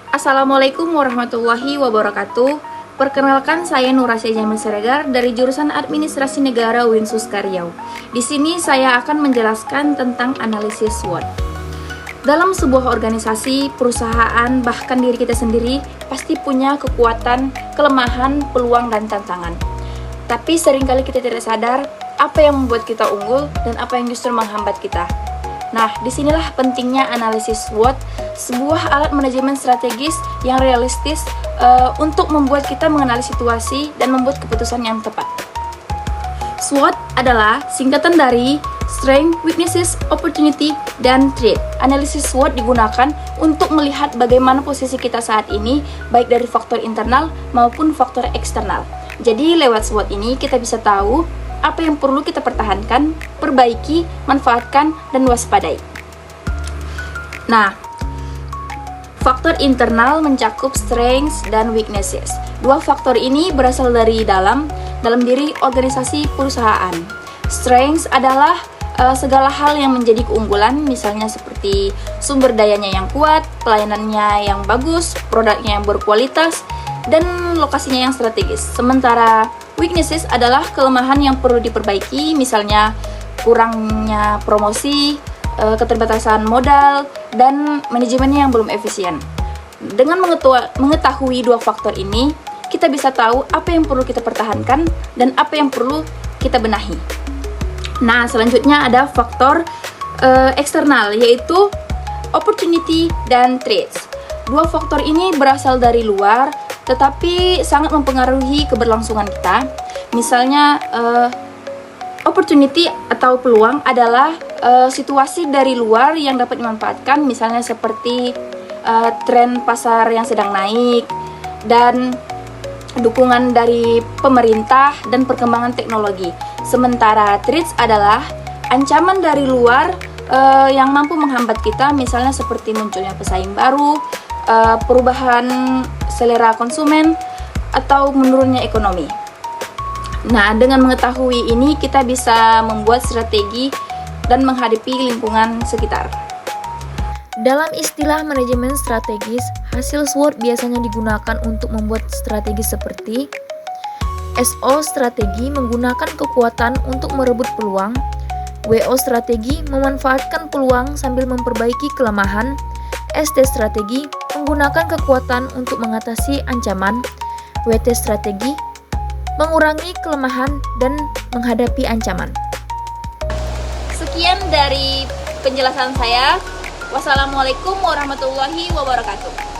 Assalamualaikum warahmatullahi wabarakatuh. Perkenalkan, saya Nurasya Jamil Siregar dari jurusan Administrasi Negara Winsuska Riau. Di sini saya akan menjelaskan tentang analisis SWOT. Dalam sebuah organisasi, perusahaan, bahkan diri kita sendiri pasti punya kekuatan, kelemahan, peluang, dan tantangan. Tapi seringkali kita tidak sadar apa yang membuat kita unggul dan apa yang justru menghambat kita. Nah, disinilah pentingnya analisis SWOT, sebuah alat manajemen strategis yang realistis untuk membuat kita mengenali situasi dan membuat keputusan yang tepat. SWOT adalah singkatan dari Strength, Weaknesses, Opportunity, dan Threat. Analisis SWOT digunakan untuk melihat bagaimana posisi kita saat ini, baik dari faktor internal maupun faktor eksternal. Jadi lewat SWOT ini kita bisa tahu apa yang perlu kita pertahankan, perbaiki, manfaatkan, dan waspadai. Nah, faktor internal mencakup strengths dan weaknesses. Dua faktor ini berasal dari dalam diri organisasi perusahaan. Strengths adalah segala hal yang menjadi keunggulan, misalnya seperti sumber dayanya yang kuat, pelayanannya yang bagus, produknya yang berkualitas, dan lokasinya yang strategis. Sementara weaknesses adalah kelemahan yang perlu diperbaiki, misalnya kurangnya promosi, keterbatasan modal, dan manajemennya yang belum efisien. Dengan mengetahui dua faktor ini, kita bisa tahu apa yang perlu kita pertahankan dan apa yang perlu kita benahi. Nah, selanjutnya ada faktor eksternal, yaitu opportunity dan threats. Dua faktor ini berasal dari luar, tetapi sangat mempengaruhi keberlangsungan kita. Misalnya, opportunity atau peluang adalah situasi dari luar yang dapat dimanfaatkan, misalnya seperti tren pasar yang sedang naik dan dukungan dari pemerintah dan perkembangan teknologi. Sementara threats adalah ancaman dari luar yang mampu menghambat kita, misalnya seperti munculnya pesaing baru, perubahan selera konsumen, atau menurunnya ekonomi. Nah, dengan mengetahui ini kita bisa membuat strategi dan menghadapi lingkungan sekitar. Dalam istilah manajemen strategis, hasil SWOT biasanya digunakan untuk membuat strategi seperti SO strategi menggunakan kekuatan untuk merebut peluang, WO strategi memanfaatkan peluang sambil memperbaiki kelemahan, ST strategi menggunakan kekuatan untuk mengatasi ancaman, WT strategi mengurangi kelemahan dan menghadapi ancaman. Sekian dari penjelasan saya. Wassalamualaikum warahmatullahi wabarakatuh.